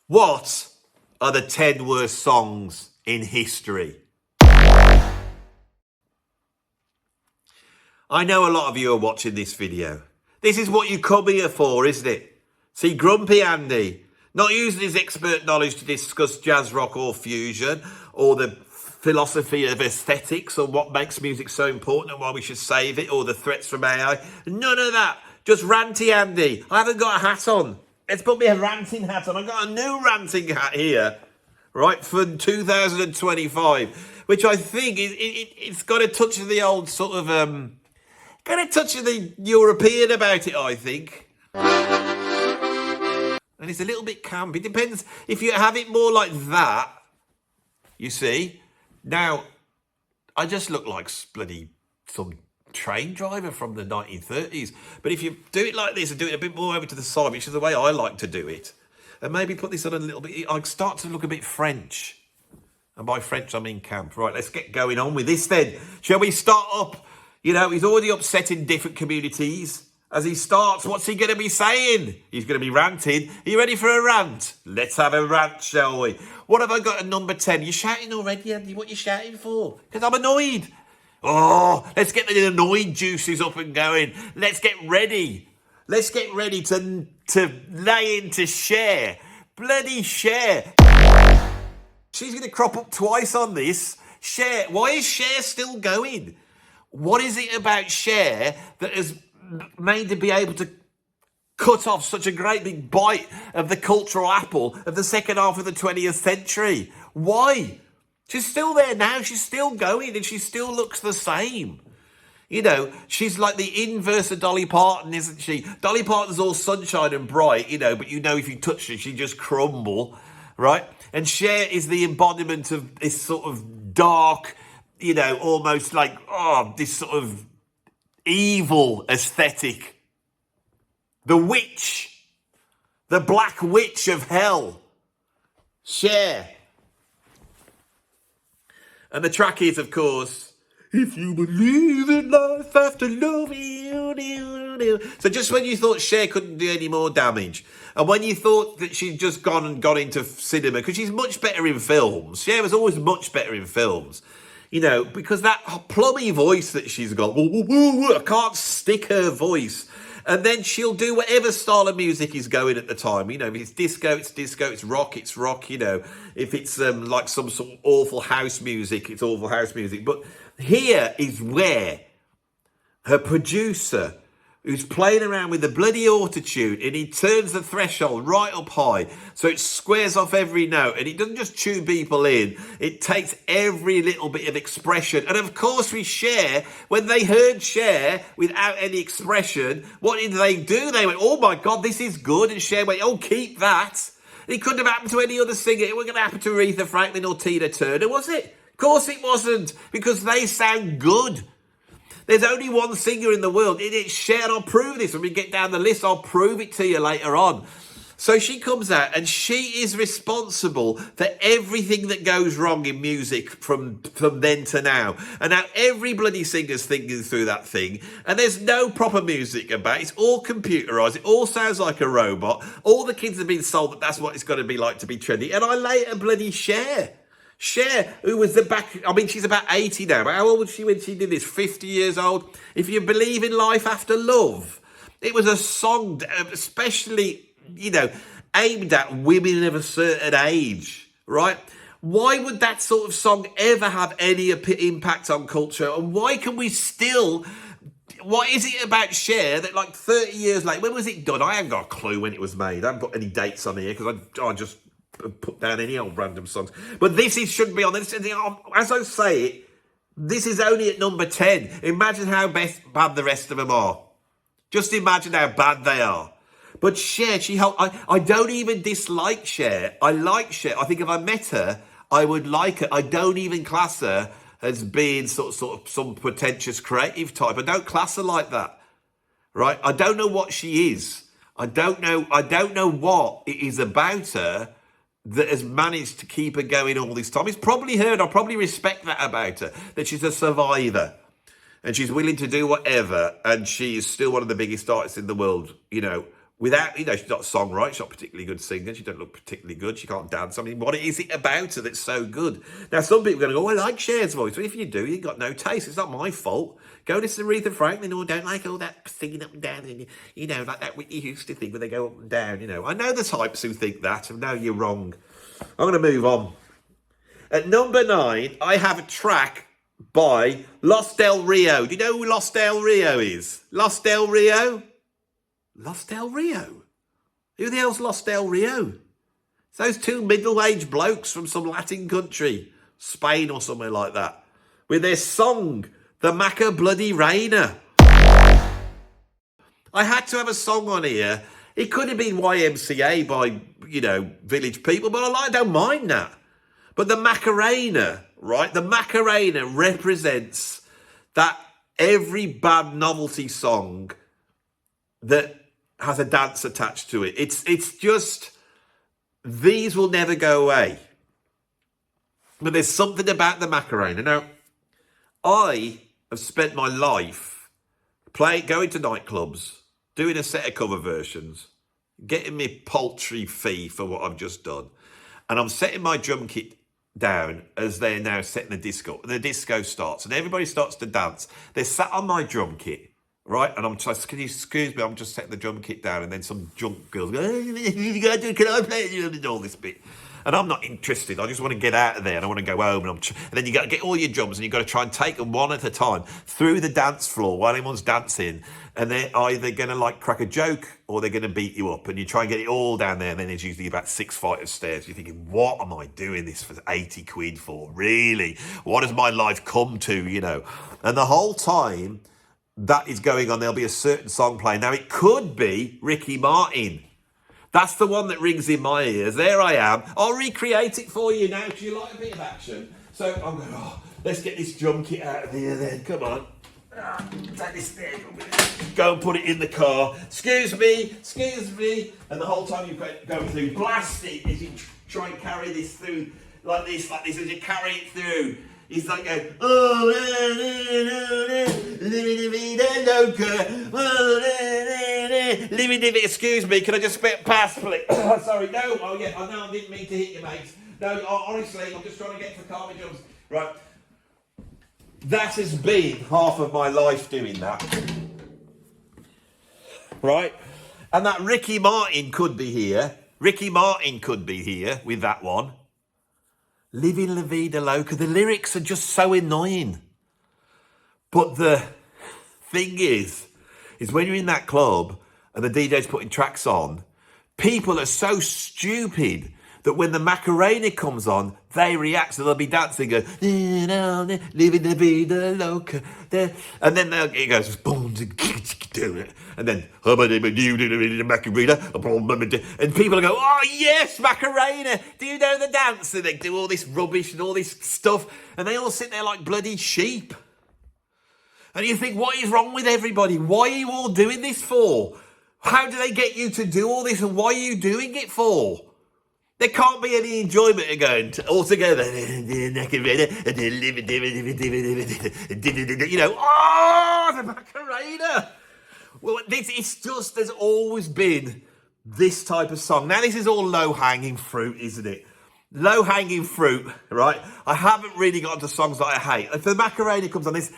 What are the 10 worst songs in history? I know a lot of you are watching this video. This is what you come here for, isn't it? See Grumpy Andy, not using his expert knowledge to discuss jazz rock or fusion or the philosophy of aesthetics or what makes music so important and why we should save it or the threats from AI. None of that. Just Ranty Andy. I haven't got a hat on. Let's put me a ranting hat on. I've got a new ranting hat here, right, for 2025, which I think it's got a touch of the old sort of, got a touch of the European about it, I think. And it's a little bit camp. It depends if you have it more like that, you see. Now, I just look like bloody some train driver from the 1930s. But if you do it like this and do it a bit more over to the side, which is the way I like to do it, and maybe put this on a little bit, I start to look a bit French. And by French, I mean camp. Right, let's get going on with this then. Shall we start up? You know, he's already upsetting different communities. As he starts, what's he going to be saying? He's going to be ranting. Are you ready for a rant? Let's have a rant, shall we? What have I got at number 10? You're shouting already, Andy. What are you shouting for? Because I'm annoyed. Oh, let's get the annoyed juices up and going. Let's get ready. Let's get ready to lay into Cher. Bloody Cher. She's going to crop up twice on this. Cher. Why is Cher still going? What is it about Cher that has made her be able to cut off such a great big bite of the cultural apple of the second half of the 20th century? Why? She's still there now. She's still going and she still looks the same. You know, she's like the inverse of Dolly Parton, isn't she? Dolly Parton's all sunshine and bright, you know, but you know if you touch her, she just crumble, right? And Cher is the embodiment of this sort of dark, you know, almost like, this sort of evil aesthetic. The witch. The black witch of hell. Cher. And the track is, of course, if you believe in life after loving. So just when you thought Cher couldn't do any more damage, and when you thought that she'd just gone into cinema, because she's much better in films. Cher was always much better in films. You know, because that plummy voice that she's got, I can't stick her voice. And then she'll do whatever style of music is going at the time. You know, if it's disco, it's rock, you know. If it's like some sort of awful house music, it's awful house music. But here is where her producer, who's playing around with the bloody autotune, and he turns the threshold right up high so it squares off every note, and it doesn't just tune people in, it takes every little bit of expression. And of course with Cher, when they heard Cher without any expression, what did they do? They went, oh my God, this is good. And Cher went, oh, keep that. It couldn't have happened to any other singer. It wasn't going to happen to Aretha Franklin or Tina Turner, was it? Of course it wasn't, because they sound good. There's only one singer in the world, and it's Cher. I'll prove this when we get down the list. I'll prove it to you later on. So she comes out, and she is responsible for everything that goes wrong in music from then to now. And now every bloody singer's thinking through that thing, and there's no proper music about it. It's all computerised. It all sounds like a robot. All the kids have been sold that that's what it's going to be like to be trendy. And I lay it a bloody Cher. Cher, who was she's about 80 now, but how old was she when she did this? 50 years old? If you believe in life after love, it was a song especially, you know, aimed at women of a certain age, right? Why would that sort of song ever have any impact on culture? And why can we still... What is it about Cher that like 30 years later, when was it done? I haven't got a clue when it was made. I haven't put any dates on here because I just put down any old random songs. But shouldn't be on this. As I say it, this is only at number 10. Imagine how bad the rest of them are. Just imagine how bad they are. But Cher, I don't even dislike Cher. I like Cher. I think if I met her, I would like her. I don't even class her as being sort of some pretentious creative type. I don't class her like that. Right? I don't know what she is. I don't know what it is about her that has managed to keep her going all this time. It's probably her, and I probably respect that about her, that she's a survivor and she's willing to do whatever, and she is still one of the biggest artists in the world, you know, without, she's not a songwriter, she's not a particularly good singer, she don't look particularly good, she can't dance. I mean, what is it about her that's so good? Now, some people are going to go, I like Cher's voice. But if you do, you've got no taste. It's not my fault. Go listen to Aretha Franklin, or don't like all that singing up and down, and, like that Whitney Houston thing where they go up and down, I know the types who think that, and no, you're wrong. I'm going to move on. At number 9, I have a track by Los Del Rio. Do you know who Los Del Rio is? Los Del Rio? Los Del Rio? Who the hell's Los Del Rio? It's those two middle-aged blokes from some Latin country, Spain or somewhere like that, with their song, The Macarena. I had to have a song on here. It could have been YMCA by, Village People, but I don't mind that. But the Macarena, right? The Macarena represents that every bad novelty song that has a dance attached to it. It's just, these will never go away. But there's something about the Macarena. Now, I have spent my life going to nightclubs, doing a set of cover versions, getting me paltry fee for what I've just done. And I'm setting my drum kit down as they're now setting the disco. And the disco starts and everybody starts to dance. They're sat on my drum kit, right? And I'm just, can you excuse me? I'm just setting the drum kit down, and then some drunk girls go, hey, can I play it? And all this bit. And I'm not interested. I just want to get out of there and I want to go home. And then you got to get all your drums and you've got to try and take them one at a time through the dance floor while everyone's dancing. And they're either going to crack a joke or they're going to beat you up. And you try and get it all down there. And then there's usually about 6 flights of stairs. You're thinking, what am I doing this for 80 quid for? Really? What has my life come to, And the whole time that is going on, there'll be a certain song playing. Now, it could be Ricky Martin. That's the one that rings in my ears. There I am. I'll recreate it for you now because you like a bit of action. So I'm going, let's get this drum kit out of here then. Come on. Take this there. Go and put it in the car. Excuse me. And the whole time you're going through, blast it as you try and carry this through like this, as you carry it through. He's like going, living the vida loca, living the vida. Excuse me, can I just pass, please? Sorry, no. Oh yeah, I know I didn't mean to hit you, mate. No, honestly, I'm just trying to get to calm my drums. Right, that has been half of my life doing that. Right, and that Ricky Martin could be here. Ricky Martin could be here with that one. Living La Vida Loca. The lyrics are just so annoying. But the thing is when you're in that club and the DJ's putting tracks on, people are so stupid that when the Macarena comes on, they react. So they'll be dancing, go, living La Vida Loca. And then it goes, boom, and then, Macarena. And people go, oh, yes, Macarena. Do you know the dance? And they do all this rubbish and all this stuff. And they all sit there like bloody sheep. And you think, what is wrong with everybody? Why are you all doing this for? How do they get you to do all this? And why are you doing it for? There can't be any enjoyment in going all together. The Macarena. Well, it's just, there's always been this type of song. Now, this is all low-hanging fruit, isn't it? Low-hanging fruit, right? I haven't really got into songs that I hate. If the Macarena comes on this,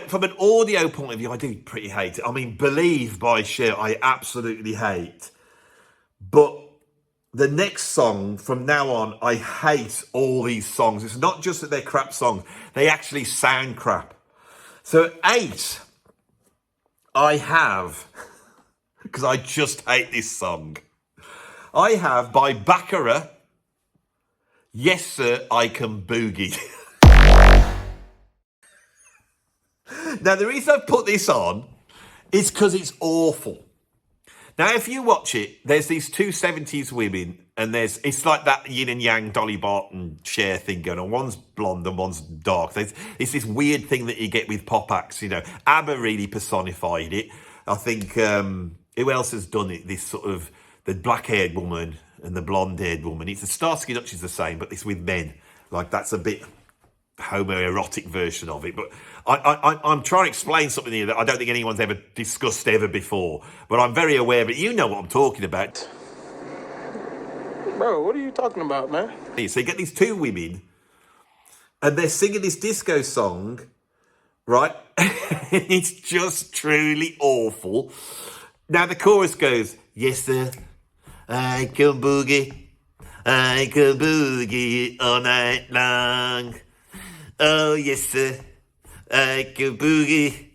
from an audio point of view, I do pretty hate it. I mean, Believe by Cher, I absolutely hate. But the next song, from now on, I hate all these songs. It's not just that they're crap songs. They actually sound crap. So at 8, I have, because I just hate this song, I have by Baccarat, Yes Sir, I Can Boogie. Now, the reason I've put this on is because it's awful. Now, if you watch it, there's these two 70s women, and it's like that yin and yang Dolly Parton Cher thing going on. One's blonde and one's dark. It's this weird thing that you get with pop acts, Abba really personified it. I think, who else has done it? This sort of, the black-haired woman and the blonde-haired woman. It's the Starsky Hutch is the same, but it's with men. Like, that's a bit homoerotic version of it. But I'm trying to explain something here that I don't think anyone's ever discussed ever before. But I'm very aware of it. You know what I'm talking about. Bro, what are you talking about, man? So you get these two women, and they're singing this disco song, right? It's just truly awful. Now the chorus goes, yes, sir, I can boogie all night long. Oh, yes, sir, I can boogie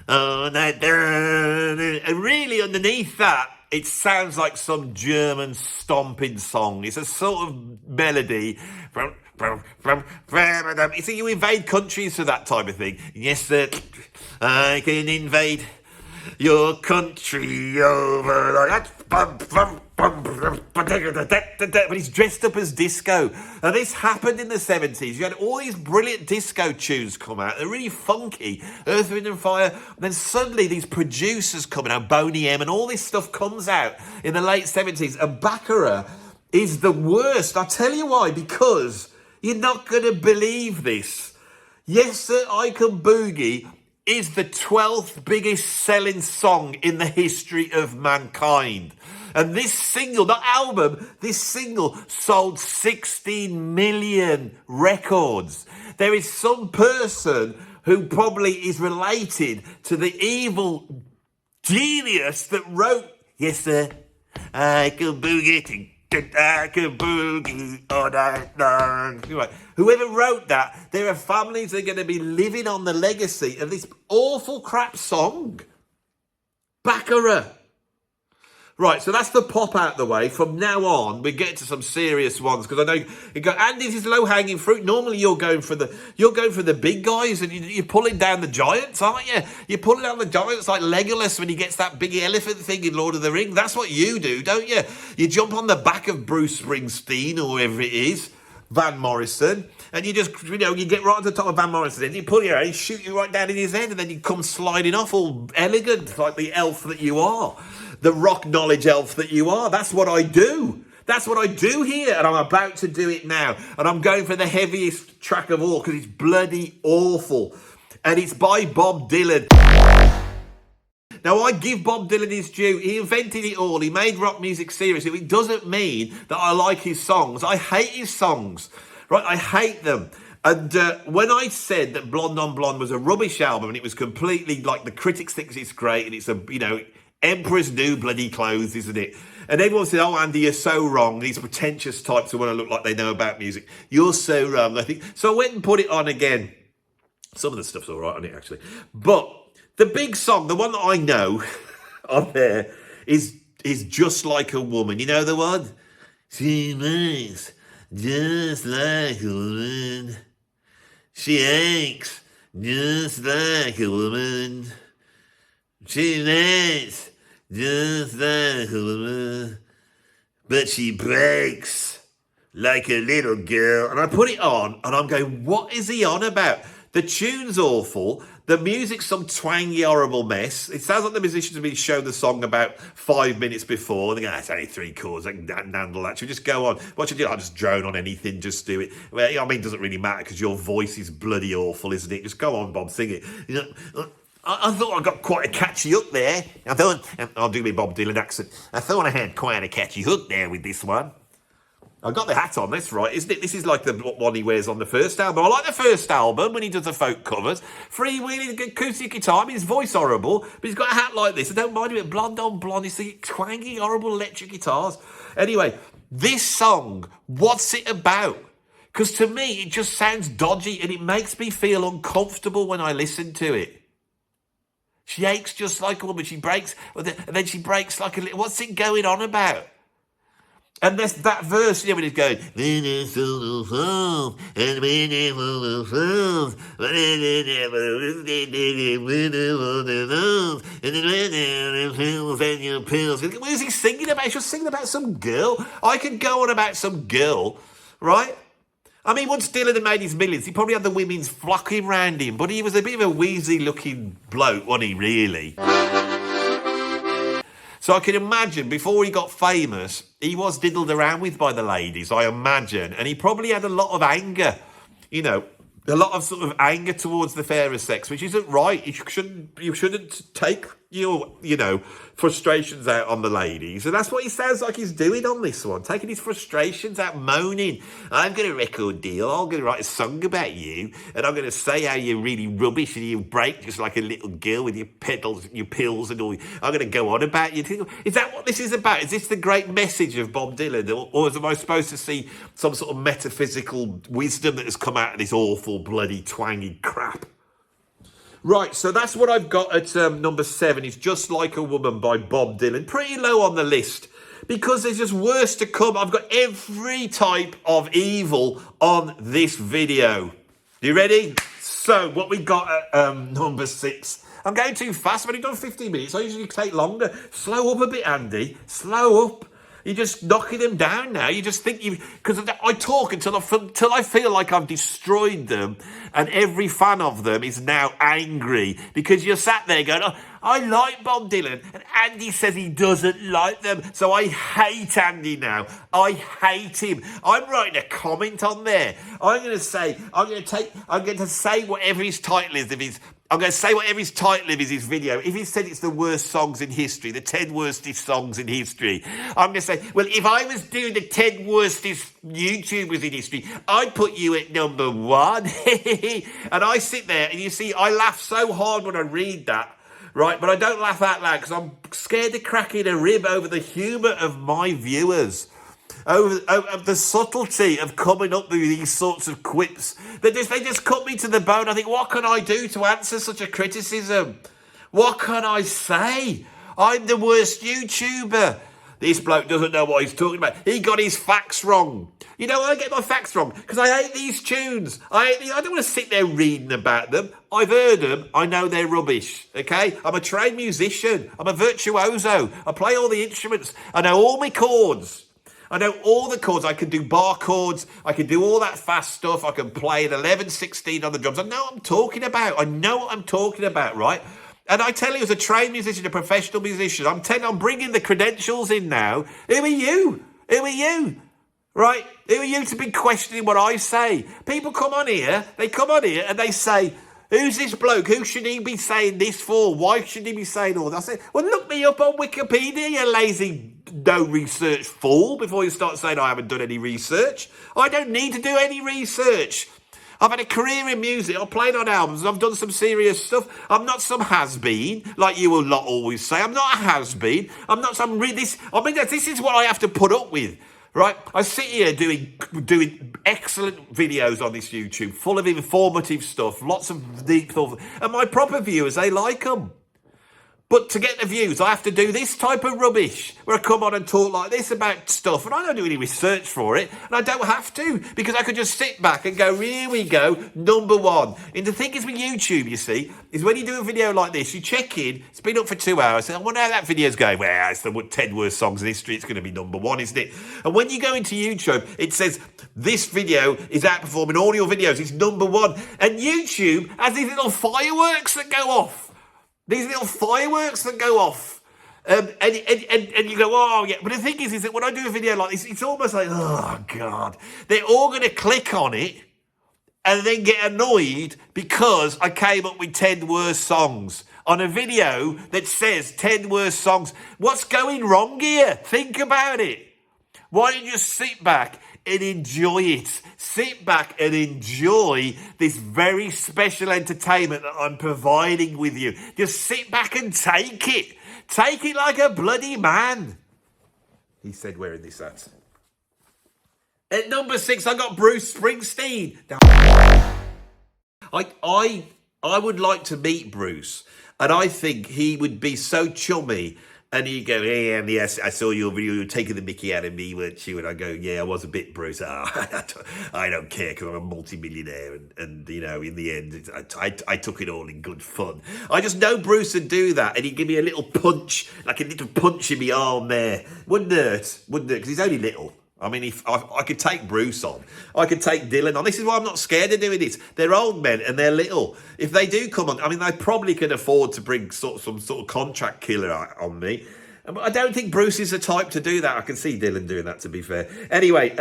all night long. And really underneath that, it sounds like some German stomping song. It's a sort of melody. You see, you invade countries for that type of thing. Yes, sir, I can invade your country over like that. But he's dressed up as disco. Now, this happened in the 70s. You had all these brilliant disco tunes come out. They're really funky. Earth, Wind and Fire. And then suddenly these producers come out, Boney M, and all this stuff comes out in the late 70s. And Baccarat is the worst. I'll tell you why. Because you're not going to believe this. Yes, sir, I Can Boogie is the 12th biggest selling song in the history of mankind. And this single, not album, this single sold 16 million records. There is some person who probably is related to the evil genius that wrote, yes, sir, I can boogie, I can boogie all night long. Right. Whoever wrote that, there are families that are going to be living on the legacy of this awful crap song. Baccarat. Right, so that's the pop out the way. From now on, we get to some serious ones because I know you go, Andy, this is low hanging fruit. Normally, you're going for the big guys, and you're pulling down the giants, aren't you? You're pulling down the giants like Legolas when he gets that big elephant thing in Lord of the Rings. That's what you do, don't you? You jump on the back of Bruce Springsteen or whoever it is, Van Morrison, and you just, you get right to the top of Van Morrison, and you pull your head, shoot you right down in his head, and then you come sliding off all elegant like the elf that you are. The rock knowledge elf that you are. That's what I do. That's what I do here. And I'm about to do it now. And I'm going for the heaviest track of all because it's bloody awful. And it's by Bob Dylan. Now, I give Bob Dylan his due. He invented it all. He made rock music serious. It doesn't mean that I like his songs. I hate his songs. Right? I hate them. And when I said that Blonde on Blonde was a rubbish album and it was completely like the critics think it's great and it's a, Emperor's new bloody clothes, isn't it? And everyone said, oh, Andy, you're so wrong. These pretentious types who want to look like they know about music. You're so wrong, I think. So I went and put it on again. Some of the stuff's all right on it, actually. But the big song, the one that I know on there is Just Like a Woman. You know the one? She makes just like a woman. She aches just like a woman. She makes just like a woman, but she breaks like a little girl. And I put it on, and I'm going, what is he on about? The tune's awful. The music's some twangy, horrible mess. It sounds like the musicians have been shown the song about 5 minutes before. And they go, it's only 3 chords. I can handle that. Should we just go on? What should you do? I'll just drone on anything. Just do it. Well, it doesn't really matter because your voice is bloody awful, isn't it? Just go on, Bob, sing it. I thought I got quite a catchy hook there. I'll do my Bob Dylan accent. I thought I had quite a catchy hook there with this one. I got the hat on, that's right, isn't it? This is like the one he wears on the first album. I like the first album when he does the folk covers. Freewheeling acoustic guitar. I mean, his voice horrible, but he's got a hat like this. I don't mind him. Blonde on blonde. It's the twangy, horrible electric guitars. Anyway, this song, what's it about? Because to me, it just sounds dodgy and it makes me feel uncomfortable when I listen to it. She aches just like a woman. She breaks, and then she breaks like a little... What's it going on about? And there's that verse, when he's going... What is he singing about? He's just singing about some girl. I could go on about some girl, right? I mean, once Dylan had made his millions, he probably had the women's flocking round him, but he was a bit of a wheezy-looking bloke, wasn't he, really? So I can imagine, before he got famous, he was diddled around with by the ladies, I imagine, and he probably had a lot of anger, a lot of sort of anger towards the fairer sex, which isn't right. You shouldn't take your, frustrations out on the ladies. And that's what he sounds like he's doing on this one, taking his frustrations out, moaning. I'm going to record deal. I'm going to write a song about you, and I'm going to say how you're really rubbish and you break just like a little girl with your pedals, your pills and all. I'm going to go on about you. Is that what this is about? Is this the great message of Bob Dylan? Or am I supposed to see some sort of metaphysical wisdom that has come out of this awful, bloody, twangy crap? Right, so that's what I've got at number 7. It's Just Like a Woman by Bob Dylan. Pretty low on the list because there's just worse to come. I've got every type of evil on this video. You ready? So what we got at number 6. I'm going too fast. I've only done 15 minutes. I usually take longer. Slow up a bit, Andy. Slow up. You're just knocking them down now. You just think because I talk until I feel like I've destroyed them, and every fan of them is now angry because you're sat there going, oh, I like Bob Dylan, and Andy says he doesn't like them, so I hate Andy now. I hate him. I'm writing a comment on there. I'm going to say whatever his title is. I'm going to say whatever his title of his video. If he said it's the worst songs in history, the 10 worstest songs in history, I'm going to say, well, if I was doing the 10 worstest YouTubers in history, I'd put you at number 1. And I sit there and you see, I laugh so hard when I read that, right? But I don't laugh out loud because I'm scared of cracking a rib over the humour of my viewers. Over the subtlety of coming up with these sorts of quips. They just cut me to the bone. I think, what can I do to answer such a criticism? What can I say? I'm the worst YouTuber. This bloke doesn't know what he's talking about. He got his facts wrong. You know, I get my facts wrong because I hate these tunes. I don't want to sit there reading about them. I've heard them. I know they're rubbish, okay? I'm a trained musician. I'm a virtuoso. I play all the instruments. I know all my chords. I know all the chords. I can do bar chords. I can do all that fast stuff. I can play an 11/16 on the drums. I know what I'm talking about. I know what I'm talking about, right? And I tell you, as a trained musician, a professional musician, I'm bringing the credentials in now. Who are you? Who are you? Right? Who are you to be questioning what I say? People come on here and they say, who's this bloke? Who should he be saying this for? Why should he be saying all that? I say, well, look me up on Wikipedia, you lazy no research fool, before you start saying I haven't done any research. I don't need to do any research. I've had a career in music. I've played on albums. I've done some serious stuff. I'm not some has-been, like you will not always say. I'm not a has-been. I'm not some... this is what I have to put up with. Right, I sit here doing excellent videos on this YouTube, full of informative stuff, lots of deep thought, and my proper viewers, they like them. But to get the views, I have to do this type of rubbish, where I come on and talk like this about stuff, and I don't do any research for it, and I don't have to, because I could just sit back and go, here we go, number 1. And the thing is with YouTube, you see, is when you do a video like this, you check in, it's been up for 2 hours, and I wonder how that video's going. Well, it's the 10 worst songs in history, it's going to be number 1, isn't it? And when you go into YouTube, it says, this video is outperforming all your videos, it's number 1. And YouTube has these little fireworks that go off. These little fireworks that go off. And you go, oh, yeah. But the thing is that when I do a video like this, it's almost like, oh, God. They're all going to click on it and then get annoyed because I came up with 10 worst songs on a video that says 10 worst songs. What's going wrong here? Think about it. Why don't you just sit back and enjoy it? Sit back and enjoy this very special entertainment that I'm providing with you. Just sit back and take it. Take it like a bloody man. He said wearing this hat. At number 6, I got Bruce Springsteen. Now, I would like to meet Bruce, and I think he would be so chummy. And you go, hey, Andy, yes, I saw your video. You were taking the mickey out of me, weren't you? And I go, yeah, I was a bit, Bruce. I don't care because I'm a multi-millionaire. And you know, in the end, I took it all in good fun. I just know Bruce would do that. And he'd give me a little punch, like a little punch in my arm there. Wouldn't hurt, because he's only little. I mean, if I could take Bruce on, I could take Dylan on. This is why I'm not scared of doing it. They're old men and they're little. If they do come on, I mean, they probably can afford to bring some sort of contract killer on me. But I don't think Bruce is the type to do that. I can see Dylan doing that, to be fair. Anyway,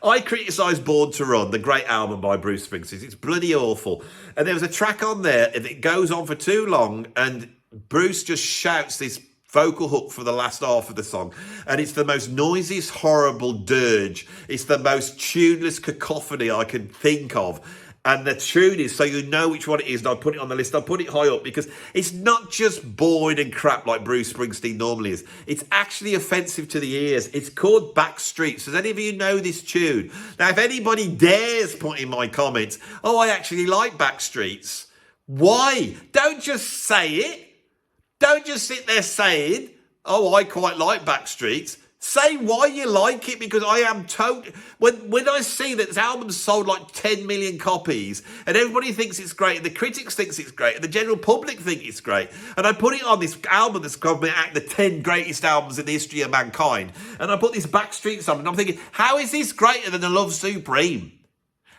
I criticised Born to Run, the great album by Bruce Springsteen. It's bloody awful. And there was a track on there, and it goes on for too long, and Bruce just shouts this vocal hook for the last half of the song. And it's the most noisiest, horrible dirge. It's the most tuneless cacophony I can think of. And the tune is, so you know which one it is, and I put it on the list. I put it high up because it's not just boring and crap like Bruce Springsteen normally is. It's actually offensive to the ears. It's called Backstreets. Does any of you know this tune? Now, if anybody dares put in my comments, oh, I actually like Backstreets. Why? Don't just say it. Don't just sit there saying, oh, I quite like Backstreets. Say why you like it, because I am totally... When I see that this album's sold like 10 million copies and everybody thinks it's great and the critics thinks it's great and the general public think it's great, and I put it on this album that's called the 10 greatest albums in the history of mankind, and I put this Backstreets on, and I'm thinking, how is this greater than The Love Supreme?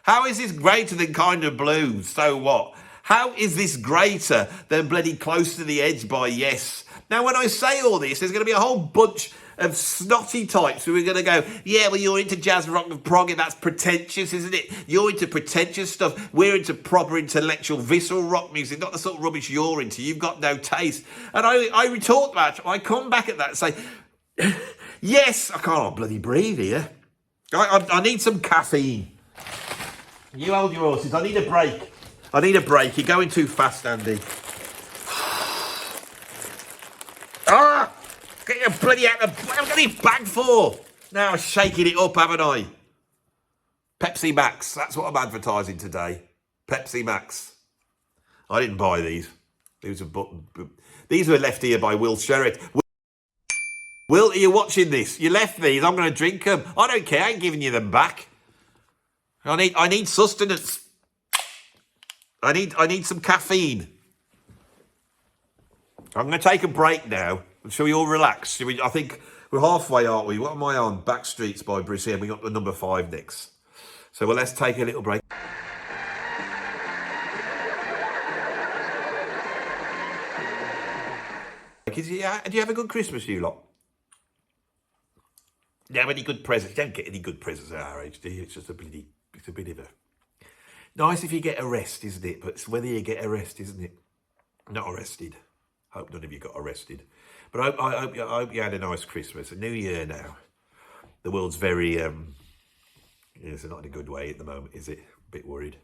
How is this greater than Kind of Blue? So what? How is this greater than bloody Close to the Edge by Yes? Now, when I say all this, there's going to be a whole bunch of snotty types who are going to go, yeah, well, you're into jazz, rock and prog, and that's pretentious, isn't it? You're into pretentious stuff. We're into proper intellectual, visceral rock music, not the sort of rubbish you're into. You've got no taste. And I retort that. I come back at that and say, yes, I can't bloody breathe here. I need some caffeine. You hold your horses. I need a break. I need a break. You're going too fast, Andy. Ah! Get your bloody out of... What have I got this bag for? Now I'm shaking it up, haven't I? Pepsi Max. That's what I'm advertising today. Pepsi Max. I didn't buy these. These were left here by Will Sherritt. Will, are you watching this? You left these. I'm going to drink them. I don't care. I ain't giving you them back. I need sustenance. I need some caffeine. I'm going to take a break now. Shall we all relax? I think we're halfway, aren't we? What am I on? Backstreets by Bruce here. We got the number 5 next. So well, let's take a little break. Do you have a good Christmas, you lot? Do you have any good presents? You don't get any good presents at our age, do you? It's just a bit of a... Nice if you get a rest, isn't it? But it's whether you get a rest, isn't it? Not arrested. Hope none of you got arrested. But I hope you had a nice Christmas. A new year now. The world's very... it's not in a good way at the moment, is it? A bit worried.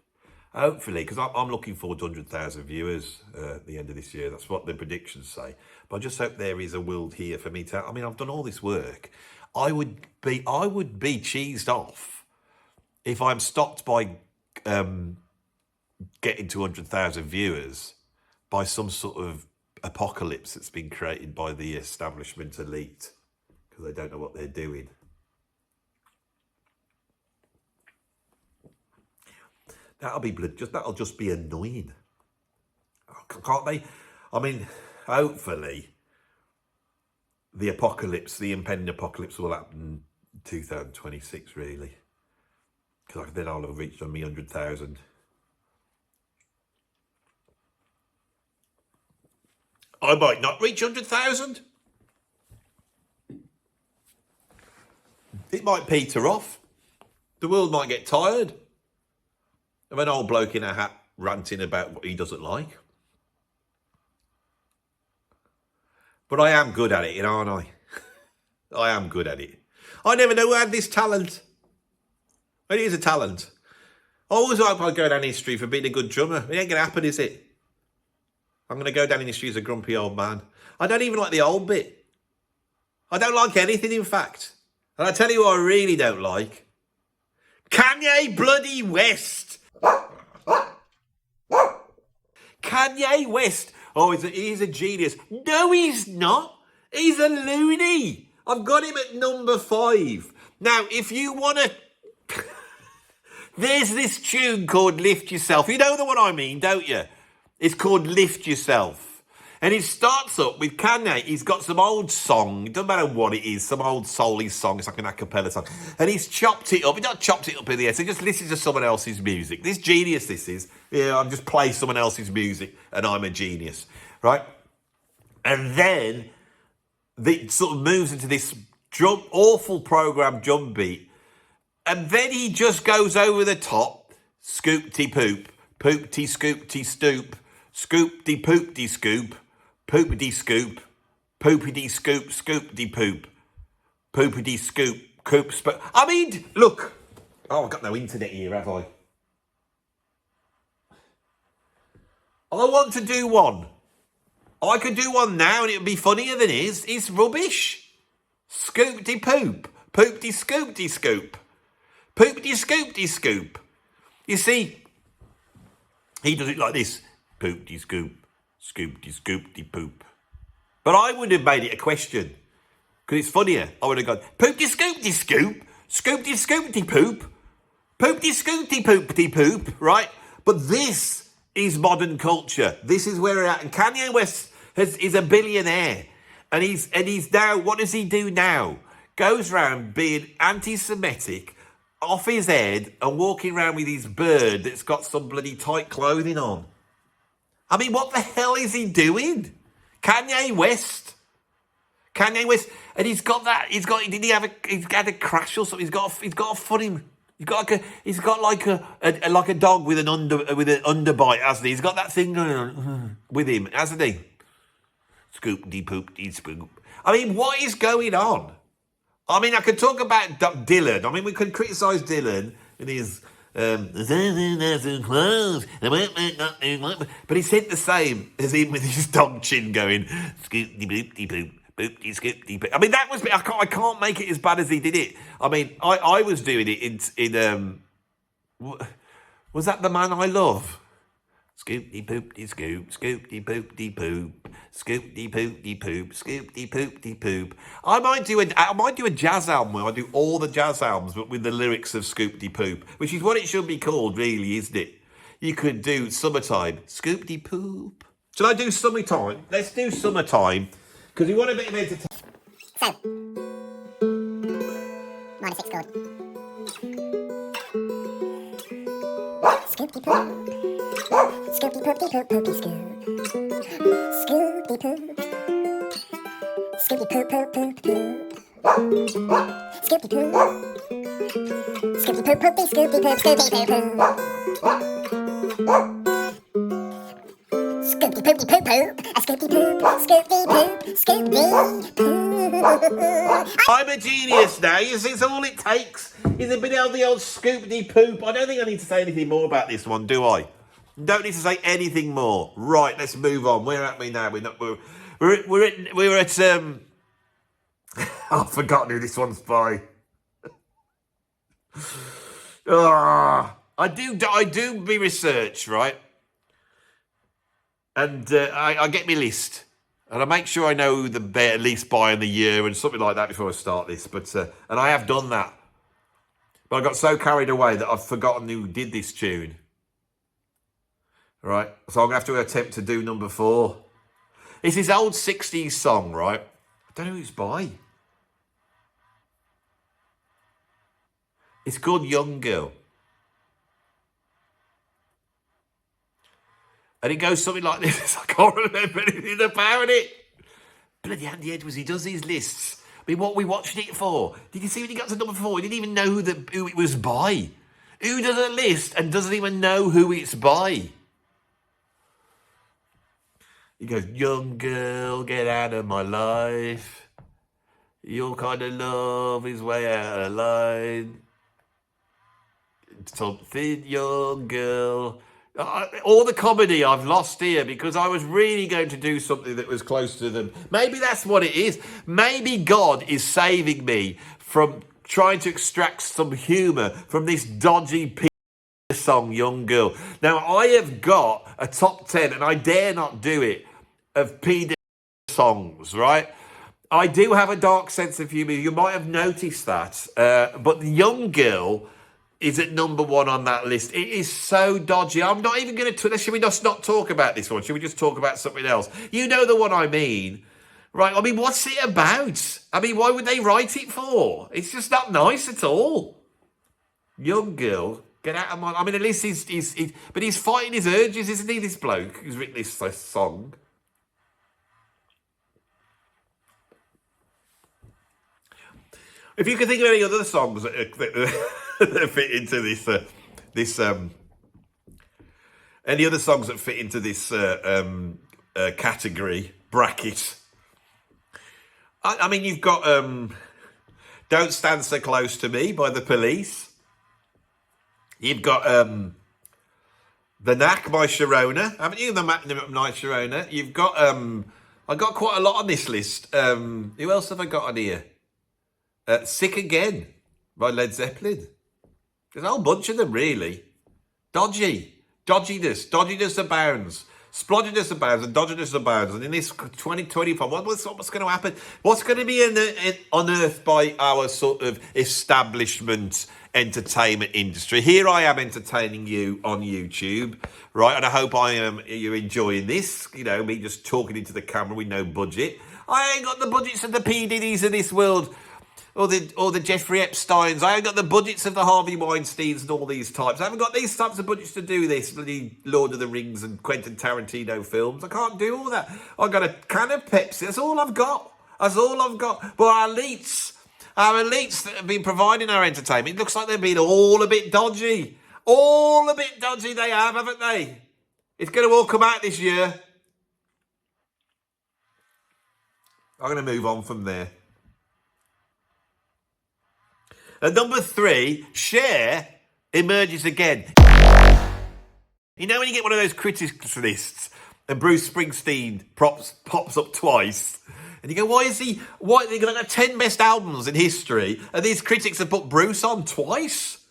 Hopefully, because I'm looking forward to 100,000 viewers at the end of this year. That's what the predictions say. But I just hope there is a world here for me to... I mean, I've done all this work. I would be cheesed off if I'm stopped by getting to 100,000 viewers by some sort of apocalypse that's been created by the establishment elite because they don't know what they're doing. That'll just be annoying. Can't they? I mean, hopefully the impending apocalypse will happen in 2026, really. Because then I'll have reached on me 100,000. I might not reach 100,000. It might peter off. The world might get tired of an old bloke in a hat ranting about what he doesn't like. But I am good at it, aren't I? I am good at it. I never knew I had this talent. It is a talent. I always hope I'll go down history for being a good drummer. It ain't going to happen, is it? I'm going to go down in history as a grumpy old man. I don't even like the old bit. I don't like anything, in fact. And I tell you what I really don't like. Kanye bloody West. Kanye West. Oh, he's a genius. No, he's not. He's a loony. I've got him at number 5. Now, if you want to... There's this tune called Lift Yourself. You know the one I mean, don't you? It's called Lift Yourself. And it starts up with Kanye. He's got some old song. It doesn't matter what it is. Some old soul-y song. It's like an a cappella song. And he's chopped it up. He's not chopped it up in the end. So he just listens to someone else's music. This genius this is. Yeah, I'm just playing someone else's music and I'm a genius. Right? And then it sort of moves into this awful programmed drum beat. And then he just goes over the top, scoopty poop, poopty scoopty stoop, scoopty poopty scoop, poopity scoop, poopity scoop, scoopty poop, poopity scoop, coop. I mean, look. Oh, I've got no internet here, have I? I want to do one. I could do one now and it would be funnier than his. It's rubbish. Scoopty poop. Poopty scoopty scoop. Poopty scoopty scoop. You see, he does it like this. Poopty scoop. Scoopty scoopty poop. But I would have made it a question. Because it's funnier. I would have gone, poopty scoopty scoop. Scoopty scoopty poop. Poopty scoopty poopty poop. Right? But this is modern culture. This is where we're at. And Kanye West is a billionaire. And he's now, what does he do now? Goes around being anti-Semitic, off his head, and walking around with his bird that's got some bloody tight clothing on. I mean, what the hell is he doing? Kanye West. And he's got, did he have he's had a crash or something? He's got a foot in. He's got like a dog with an underbite, hasn't he? He's got that thing going on with him, hasn't he? Scoop-de poop-de spoop. I mean, what is going on? I mean, I could talk about Dylan. I mean, we could criticise Dylan and his but he said the same as him with his dog chin going scoop-de-boop-de poop. Boopty scoopty. I mean, that was. I can't make it as bad as he did it. I mean, I was doing it in was that The Man I Love? Scoopty poopty scoop, scoopty poopty poop, scoopty poopty poop, scoopty poopty poop. I might do a jazz album where I do all the jazz albums, but with the lyrics of Scoopty Poop, which is what it should be called, really, isn't it? You could do Summertime, Scoopty Poop. Should I do Summertime? Let's do Summertime. Because we want a bit of entertainment. So, minus 6 chord. Scoopty poop. Scoopty poopty poop poopty scoop. Scoopty poop. Scoopty poop poop poop poop. Scoopty poop. Scoopty poop poopty scoopty poop scoopty poop poop. Scoopty poopty poop poop, a scoopty poop, scoopty poop, scoopty poop. I'm a genius now. You see, it's all it takes is a bit of the old scoopty poop. I don't think I need to say anything more about this one, do I? Don't need to say anything more. Right, let's move on. Where at me now? We're at I've forgotten who this one's by. I do my research, right? And I get my list. And I make sure I know who the at least by in the year and something like that before I start this. But and I have done that. But I got so carried away that I've forgotten who did this tune. Right? So I'm going to have to attempt to do number 4. It's his old 60s song, right? I don't know who it's by. It's called Young Girl. And it goes something like this. I can't remember anything about it. Bloody Andy Edwards, he does these lists. I mean, what are we watching it for? Did you see when he got to number 4? He didn't even know who it was by. Who does a list and doesn't even know who it's by? He goes, young girl, get out of my life. Your kind of love is way out of line. Something, young girl. All the comedy I've lost here because I was really going to do something that was close to them. Maybe that's what it is. Maybe God is saving me from trying to extract some humour from this dodgy song, Young Girl. Now, I have got a top 10, and I dare not do it, of PD songs, right? I do have a dark sense of humour. You might have noticed that. But Young Girl is at number 1 on that list. It is so dodgy. I'm not even going to... Should we just not talk about this one? Should we just talk about something else? You know the one I mean. Right, I mean, what's it about? I mean, why would they write it for? It's just not nice at all. Young Girl, get out of my... I mean, at least he's but he's fighting his urges, isn't he, this bloke who's written this song? If you can think of any other songs that fit into this any other songs that fit into this category bracket, I mean, you've got "Don't Stand So Close to Me" by The Police. You've got "The Knack" by Sharona. Haven't you? The Night Sharona. You've got I got quite a lot on this list. Who else have I got on here? "Sick Again" by Led Zeppelin. There's a whole bunch of them, really. "Dodgy." Dodginess abounds. Splodginess abounds and dodginess abounds. And in this 2025, what's going to happen? What's going to be unearthed by our sort of establishment entertainment industry? Here I am entertaining you on YouTube, right? And I hope you're enjoying this. You know, me just talking into the camera with no budget. I ain't got the budgets of the P. Diddy's of this world. Or the Jeffrey Epsteins. I haven't got the budgets of the Harvey Weinsteins and all these types. I haven't got these types of budgets to do this, bloody Lord of the Rings and Quentin Tarantino films. I can't do all that. I've got a can of Pepsi. That's all I've got. But our elites that have been providing our entertainment, it looks like they've been all a bit dodgy. All a bit dodgy they have, haven't they? It's going to all come out this year. I'm going to move on from there. At number 3, Cher emerges again. You know when you get one of those critics lists and Bruce Springsteen pops up twice, and you go, why they've got 10 best albums in history, and these critics have put Bruce on twice?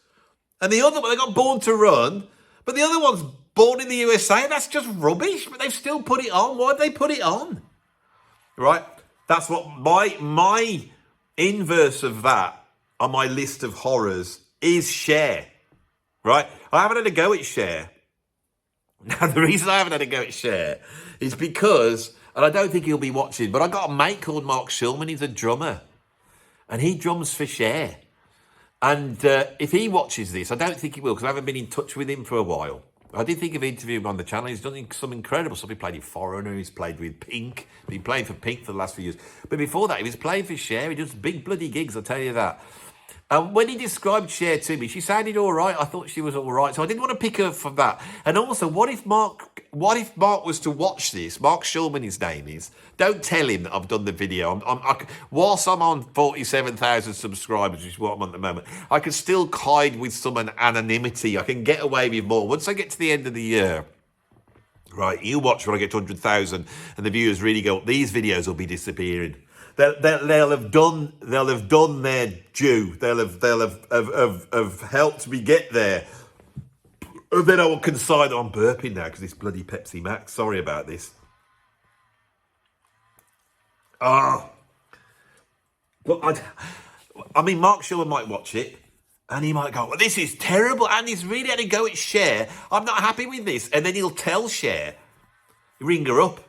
And the other one, they got Born to Run, but the other one's Born in the USA, and that's just rubbish, but they've still put it on. Why'd they put it on? Right? That's what my inverse of that on my list of horrors is Cher, right? I haven't had a go at Cher. Now, the reason I haven't had a go at Cher is because, and I don't think he'll be watching, but I got a mate called Mark Shulman. He's a drummer, and he drums for Cher. And if he watches this, I don't think he will, because I haven't been in touch with him for a while. I did think of interviewing him on the channel. He's done some incredible stuff. He played in Foreigner. He's played with Pink. Been playing for Pink for the last few years. But before that, he was playing for Cher. He does big bloody gigs, I'll tell you that. And when he described Cher to me, she sounded all right. I thought she was all right. So I didn't want to pick her from that. And also, what if Mark was to watch this? Mark Shulman, his name is. Don't tell him that I've done the video. Whilst I'm on 47,000 subscribers, which is what I'm on at the moment, I can still hide with some anonymity. I can get away with more. Once I get to the end of the year, right, you watch when I get to 100,000 and the viewers really go, these videos will be disappearing. They'll have done their due. They'll have helped me get there. And then I will consign. I'm burping now because this bloody Pepsi Max. Sorry about this. But I mean, Mark Shulman might watch it, and he might go, "Well, this is terrible." And he's really had to go at Cher. I'm not happy with this. And then he'll tell Cher, ring her up.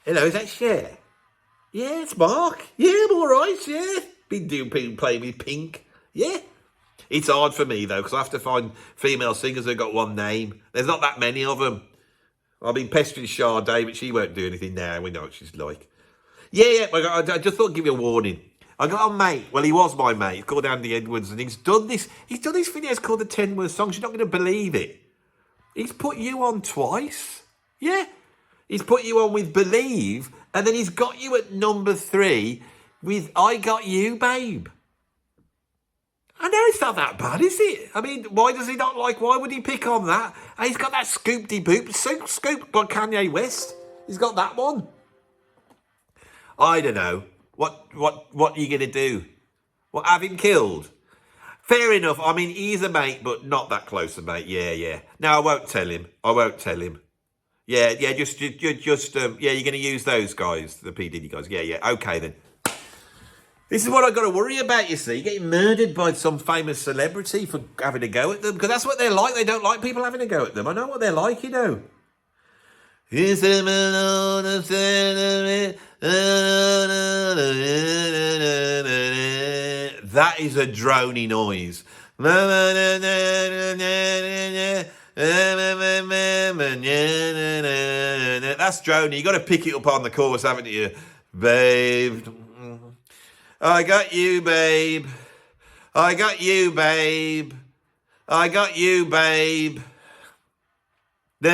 Hello, is that Cher? Yeah, it's Mark. Yeah, I'm all right, yeah. Been playing with Pink. Yeah. It's hard for me, though, because I have to find female singers who've got one name. There's not that many of them. I've been pestering Sade, but she won't do anything now. We know what she's like. Yeah, I just thought I'd give you a warning. I got a mate. Well, he was my mate. He's called Andy Edwards, and he's done these videos called the 10 Worst Songs. You're not going to believe it. He's put you on twice. Yeah. He's put you on with Believe, and then he's got you at number 3 with I Got You, Babe. I know it's not that bad, is it? I mean, why does he not like, why would he pick on that? And he's got that Scoop-de-Boop, Scoop by Kanye West. He's got that one. I don't know. What are you going to do? What, have him killed? Fair enough. I mean, he's a mate, but not that close a mate. Yeah. No, I won't tell him. Yeah, you're going to use those guys, the P. Diddy guys. Yeah. Okay, then. This is what I've got to worry about, you see. You're getting murdered by some famous celebrity for having a go at them, because that's what they're like. They don't like people having a go at them. I know what they're like, you know. That is a drony noise. That's drony. You got to pick it up on the chorus, haven't you, babe? I got you, babe. I got you, babe. I got you, babe. It's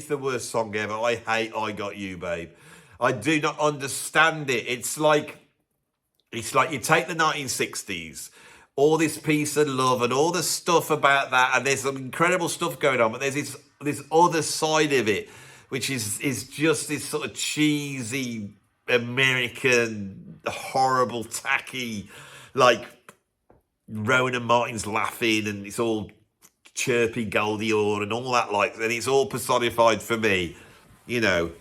the worst song ever. I hate I Got You, Babe. I do not understand it. It's like you take the 1960s, all this peace and love and all the stuff about that, and there's some incredible stuff going on, but there's this other side of it, which is just this sort of cheesy American, horrible, tacky, like Rowan and Martin's laughing, and it's all chirpy Goldie Hawn and all that, like, and it's all personified for me, you know,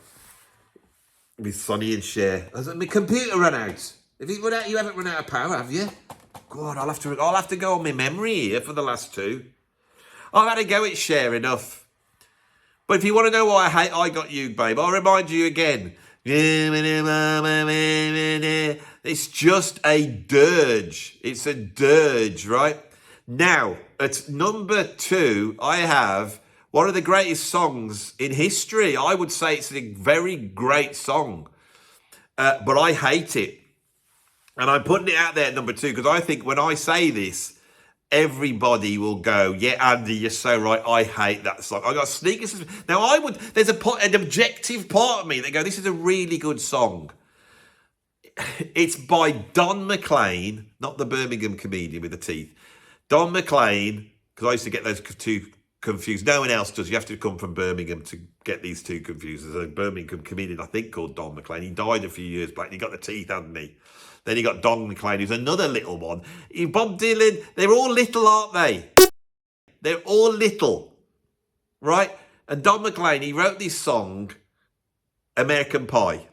with Sonny and Cher. Has my computer run out? Have you run out? You haven't run out of power, have you? God, I'll have to go on my memory here for the last two. I've had a go at Cher enough. But if you want to know why I hate I Got You, Babe, I'll remind you again. It's just a dirge. It's a dirge, right? Now, at number 2, I have one of the greatest songs in history. I would say it's a very great song, but I hate it. And I'm putting it out there at number 2 because I think when I say this, everybody will go, yeah, Andy, you're so right. I hate that song. I got sneakers. Now, there's an objective part of me that go, this is a really good song. It's by Don McLean, not the Birmingham comedian with the teeth. Don McLean, because I used to get those two confused. No one else does. You have to come from Birmingham to get these two confused. There's a Birmingham comedian, I think, called Don McLean. He died a few years back and he got the teeth, hadn't he? Then you got Don McLean, who's another little one. Bob Dylan, they're all little, aren't they? They're all little, right? And Don McLean, he wrote this song, American Pie.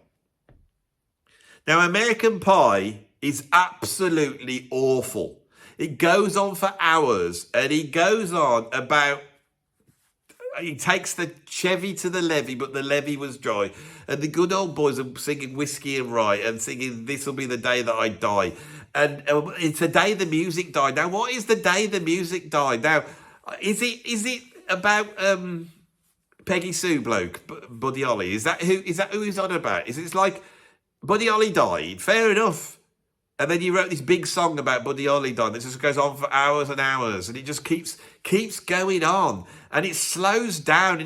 Now, American Pie is absolutely awful. It goes on for hours, and he goes on about, he takes the Chevy to the levee, but the levee was dry. And the good old boys are singing Whiskey and Rye and singing This'll Be the Day That I Die. And it's the day the music died. Now, what is the day the music died? Now, is it about Peggy Sue bloke, Buddy Holly? Is that who he's on about? It's like Buddy Holly died, fair enough. And then he wrote this big song about Buddy Holly dying that just goes on for hours and hours, and it just keeps going on, and it slows down,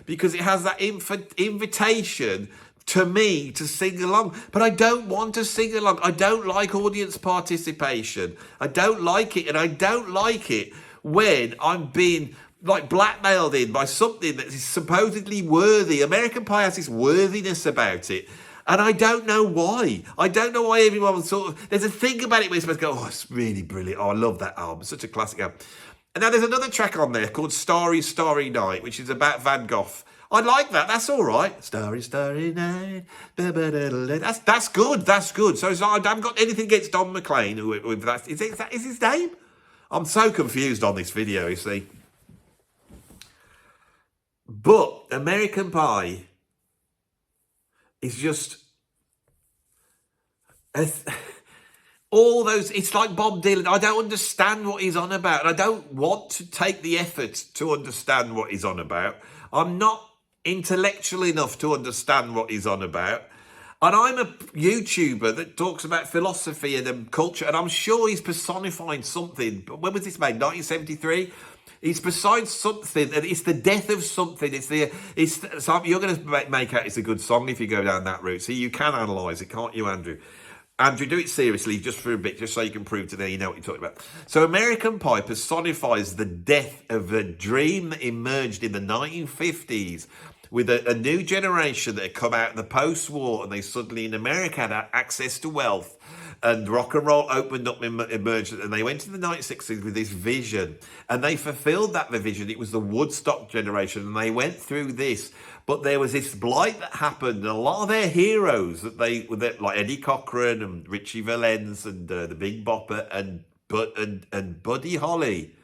because it has that invitation to me to sing along. But I don't want to sing along. I don't like audience participation. I don't like it, and I don't like it when I'm being like blackmailed in by something that is supposedly worthy. American Pie has this worthiness about it. And I don't know why. I don't know why everyone sort of... There's a thing about it where you're supposed to go, oh, it's really brilliant. Oh, I love that album. It's such a classic album. And now there's another track on there called Starry, Starry Night, which is about Van Gogh. I like that. That's all right. Starry, Starry Night. That's good. That's good. So I haven't got anything against Don McLean with that. Is his name? I'm so confused on this video, you see. But American Pie... It's just all those. It's like Bob Dylan. I don't understand what he's on about, and I don't want to take the effort to understand what he's on about. I'm not intellectual enough to understand what he's on about. And I'm a YouTuber that talks about philosophy and culture, and I'm sure he's personifying something. But when was this made? 1973. It's besides something, and it's the death of something. So you're going to make out it's a good song if you go down that route. So you can analyse it, can't you, Andrew? Andrew, do it seriously just for a bit, just so you can prove to them you know what you're talking about. So American Pie personifies the death of a dream that emerged in the 1950s with a new generation that had come out in the post-war, and they suddenly in America had access to wealth. And rock and roll opened up, emerged, and they went to the 1960s with this vision, and they fulfilled that vision. It was the Woodstock generation, and they went through this. But there was this blight that happened, and a lot of their heroes like Eddie Cochran and Richie Valens and the Big Bopper and Buddy Holly,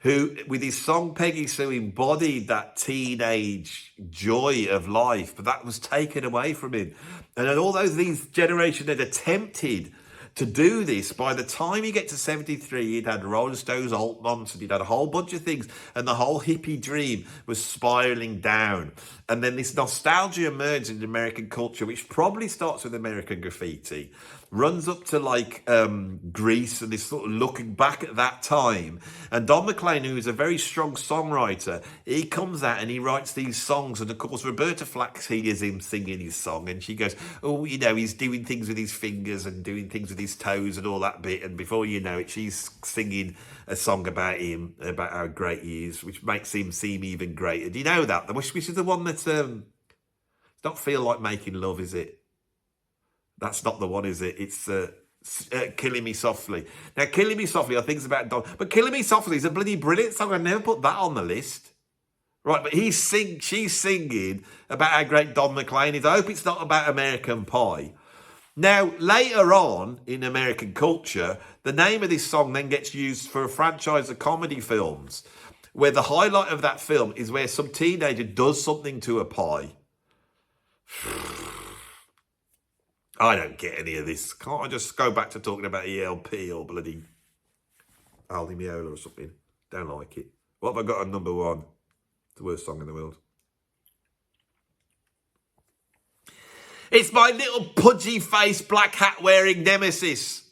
who with his song Peggy Sue embodied that teenage joy of life, but that was taken away from him. And then these generation had attempted to do this, by the time you get to 73, he'd had Rolling Stones, Altmans, and he'd had a whole bunch of things, and the whole hippie dream was spiraling down. And then this nostalgia emerged in American culture, which probably starts with American graffiti, runs up to like Grease, and this sort of looking back at that time. And Don McLean, who is a very strong songwriter, he comes out and he writes these songs. And of course, Roberta Flack hears him singing his song, and she goes, oh, you know, he's doing things with his fingers and doing things with his toes and all that bit. And before you know it, she's singing a song about him, about how great he is, which makes him seem even greater. Do you know that? Which is the one that don't feel like making love, is it? That's not the one, is it? It's Killing Me Softly. Now, Killing Me Softly, I think it's about Don. But Killing Me Softly is a bloody brilliant song. I never put that on the list. Right, but she's singing about how great Don McLean is. I hope it's not about American Pie. Now, later on in American culture, the name of this song then gets used for a franchise of comedy films, where the highlight of that film is where some teenager does something to a pie. I don't get any of this. Can't I just go back to talking about ELP or bloody Aldi Meola or something? Don't like it. What have I got on number one? The worst song in the world. It's my little pudgy face, black hat wearing nemesis.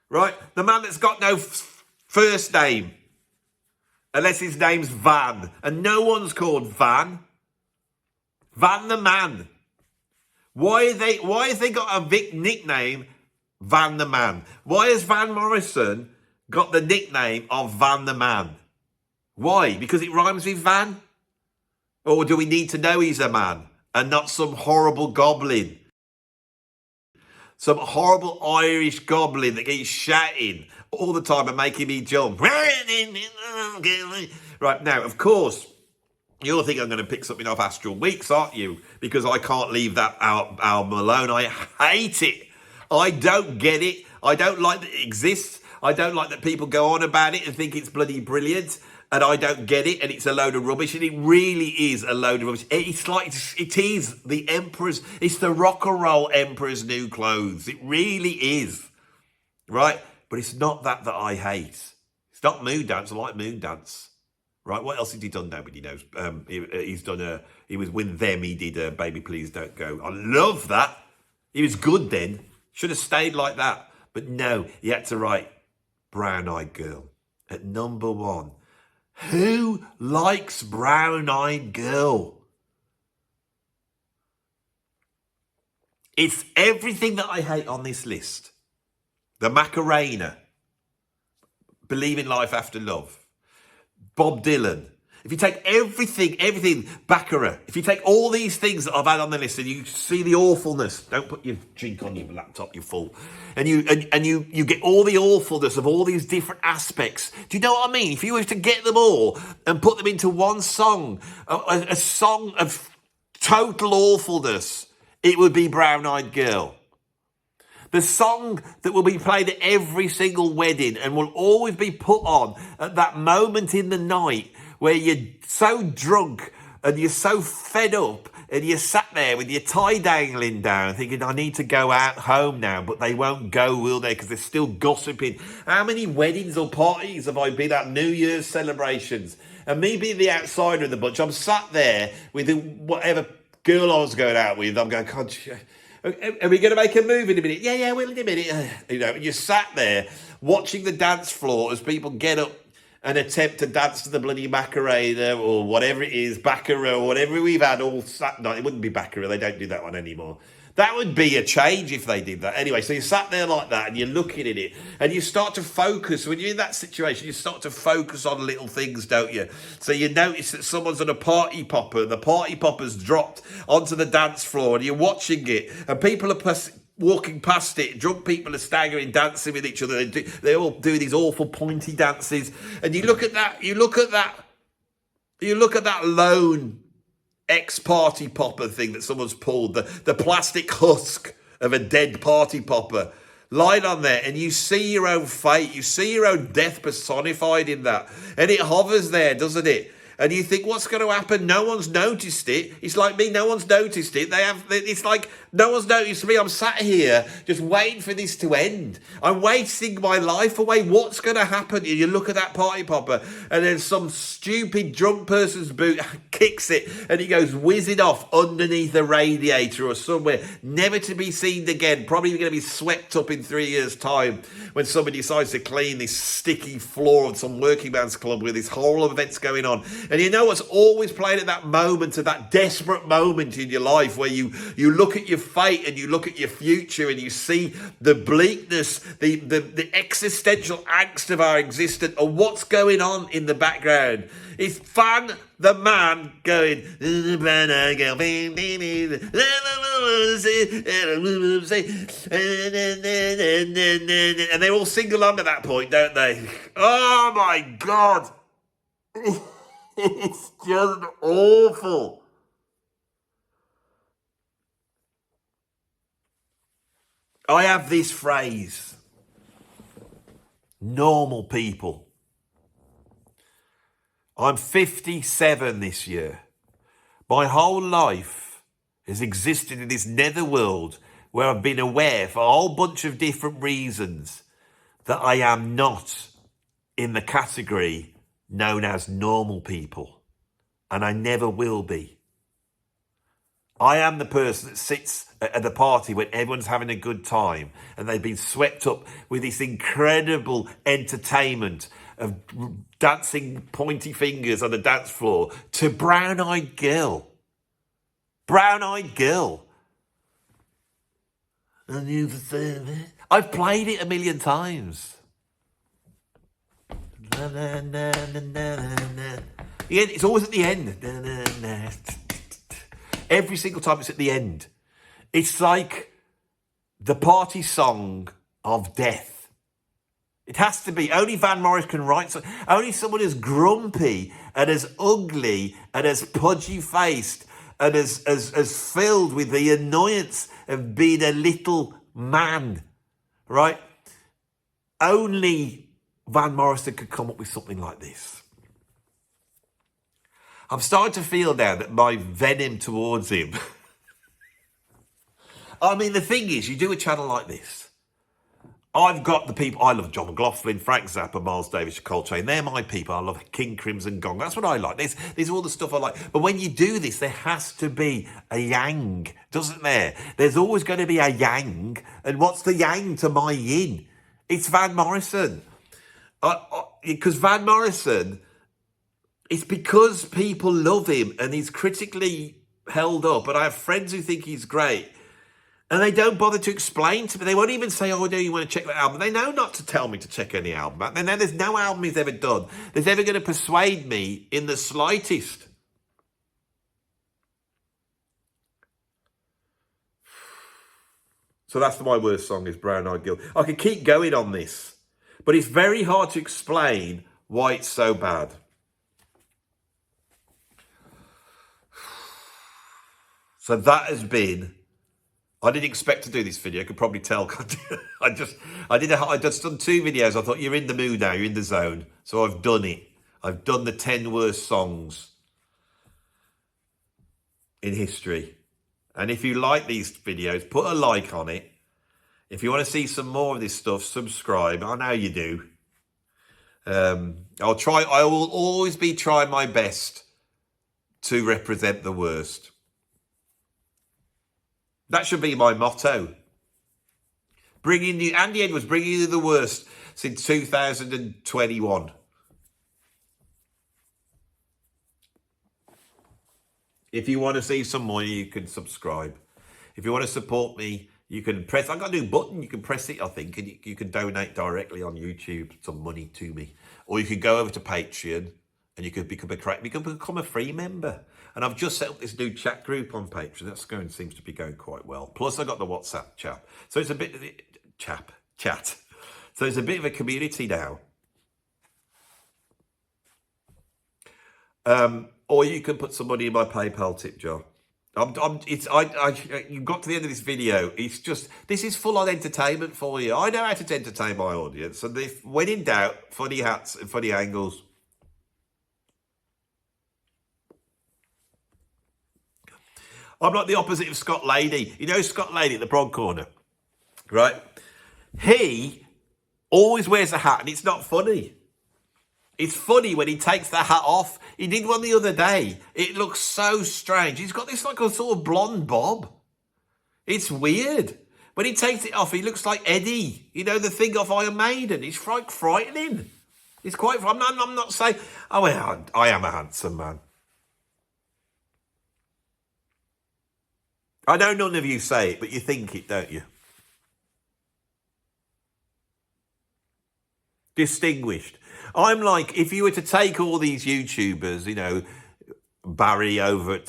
Right? The man that's got no first name. Unless his name's Van. And no one's called Van. Van the Man. Why have they got a nickname Van the Man? Why has Van Morrison got the nickname of Van the Man? Why? Because it rhymes with Van? Or do we need to know he's a man and not some horrible goblin? Some horrible Irish goblin that keeps shouting all the time and making me jump. Right, now, of course, you'll think I'm going to pick something off Astral Weeks, aren't you? Because I can't leave that album alone. I hate it. I don't get it. I don't like that it exists. I don't like that people go on about it and think it's bloody brilliant. And I don't get it, and it's a load of rubbish, and it really is a load of rubbish. It is the Emperor's, it's the rock and roll Emperor's new clothes. It really is, right? But it's not that I hate. It's not Moon Dance. I like Moon Dance, right? What else has he done? Nobody knows. He was with them. He did Baby Please Don't Go. I love that. He was good then. Should have stayed like that. But no, he had to write Brown Eyed Girl at number one. Who likes Brown Eyed Girl? It's everything that I hate on this list. The Macarena. Believe in Life After Love. Bob Dylan. If you take everything, Baccarat, if you take all these things that I've had on the list and you see the awfulness, don't put your drink on your laptop, you're full, and you get all the awfulness of all these different aspects. Do you know what I mean? If you were to get them all and put them into one song, a song of total awfulness, it would be Brown Eyed Girl. The song that will be played at every single wedding and will always be put on at that moment in the night where you're so drunk and you're so fed up and you're sat there with your tie dangling down thinking, I need to go out home now, but they won't go, will they? Because they're still gossiping. How many weddings or parties have I been at? New Year's celebrations. And me being the outsider of the bunch, I'm sat there with whatever girl I was going out with. I'm going, God, are we going to make a move in a minute? Yeah, we'll in a minute. You know, and you're sat there watching the dance floor as people get up and attempt to dance to the bloody Macarena or whatever it is, Baccarat or whatever we've had all sat night. It wouldn't be Baccarat, they don't do that one anymore. That would be a change if they did that. Anyway, so you sat there like that and you're looking at it and you start to focus. When you're in that situation, you start to focus on little things, don't you? So you notice that someone's on a party popper and the party popper's dropped onto the dance floor and you're watching it and people are walking past it. Drunk people are staggering, dancing with each other. They all do these awful pointy dances. And you look at that lone ex-party popper thing that someone's pulled, the plastic husk of a dead party popper, lying on there, and you see your own fate, you see your own death personified in that, and it hovers there, doesn't it? And you think, what's going to happen? No one's noticed it. It's like me, no one's noticed it. It's like no one's noticed me. I'm sat here just waiting for this to end. I'm wasting my life away. What's going to happen? And you look at that party popper, and then some stupid drunk person's boot kicks it, and he goes whizzing off underneath a radiator or somewhere, never to be seen again. Probably going to be swept up in 3 years' time when somebody decides to clean this sticky floor of some working man's club with this whole events going on. And you know what's always playing at that moment, at that desperate moment in your life where you look at your fate and you look at your future and you see the bleakness, the existential angst of our existence, and what's going on in the background. It's Van the Man going, and they all sing along at that point, don't they? Oh my God. It's just awful. I have this phrase, normal people. I'm 57 this year. My whole life has existed in this netherworld where I've been aware for a whole bunch of different reasons that I am not in the category known as normal people, and I never will be. I am the person that sits at the party when everyone's having a good time and they've been swept up with this incredible entertainment of dancing pointy fingers on the dance floor to Brown Eyed Girl. Brown Eyed Girl. I've played it a million times. It's always at the end. Every single time it's at the end. It's like the party song of death. It has to be. Only Van Morris can write so. Only someone as grumpy and as ugly and as pudgy-faced and as filled with the annoyance of being a little man, right? Only Van Morrison could come up with something like this. I'm starting to feel now that my venom towards him. I mean, the thing is, you do a channel like this. I've got the people. I love John McLaughlin, Frank Zappa, Miles Davis, Coltrane. They're my people. I love King Crimson Gong. That's what I like. These are all the stuff I like. But when you do this, there has to be a yang, doesn't there? There's always going to be a yang. And what's the yang to my yin? It's Van Morrison. Because Van Morrison, it's because people love him and he's critically held up. And I have friends who think he's great. And they don't bother to explain to me. They won't even say, oh, no, you want to check that album. They know not to tell me to check any album out. They know there's no album he's ever done that's ever going to persuade me in the slightest. So that's my worst song, is Brown Eyed Girl. I could keep going on this, but it's very hard to explain why it's so bad. So that has been... I didn't expect to do this video. I could probably tell. I just done 2 videos. I thought, you're in the mood now. You're in the zone. So I've done it. I've done the 10 worst songs in history. And if you like these videos, put a like on it. If you want to see some more of this stuff, subscribe. I know you do. I will always be trying my best to represent the worst. That should be my motto. Andy Edwards, bringing you the worst since 2021. If you want to see some more, you can subscribe. If you want to support me, you can press... I've got a new button. You can press it, I think, and you can donate directly on YouTube some money to me. Or you can go over to Patreon and you can become a free member. And I've just set up this new chat group on Patreon. Seems to be going quite well. Plus, I got the WhatsApp chat. So it's a bit of chat. So it's a bit of a community now. Or you can put some money in my PayPal tip jar. You got to the end of this video. It's just, this is full on entertainment for you. I know how to entertain my audience. And if, when in doubt, funny hats and funny angles. I'm like the opposite of Scott Lady. You know Scott Lady at the Prog Corner, right? He always wears a hat and it's not funny. It's funny when he takes the hat off. He did one the other day. It looks so strange. He's got this like a sort of blonde bob. It's weird. When he takes it off, he looks like Eddie. You know, the thing off Iron Maiden. It's frightening. It's quite... I'm not saying... Oh, I am a handsome man. I know none of you say it, but you think it, don't you? Distinguished. I'm like, if you were to take all these YouTubers, you know, Barry over at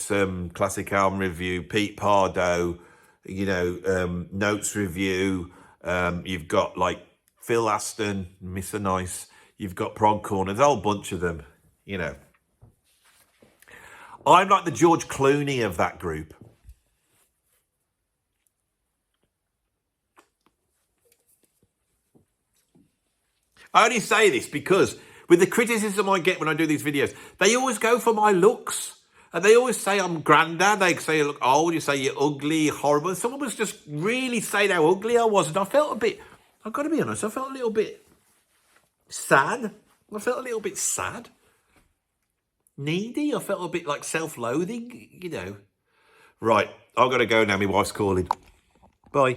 Classic Album Review, Pete Pardo, you know, Notes Review, you've got like Phil Aston, Mr. Nice, you've got Prog Corner, there's a whole bunch of them, you know. I'm like the George Clooney of that group. I only say this because with the criticism I get when I do these videos, they always go for my looks. And they always say I'm grandad. They say I look old. You say you're ugly, horrible. Someone was just really saying how ugly I was. And I felt a bit, I've got to be honest, I felt a little bit sad. I felt a little bit sad. Needy. I felt a bit like self-loathing, you know. Right, I've got to go now. My wife's calling. Bye.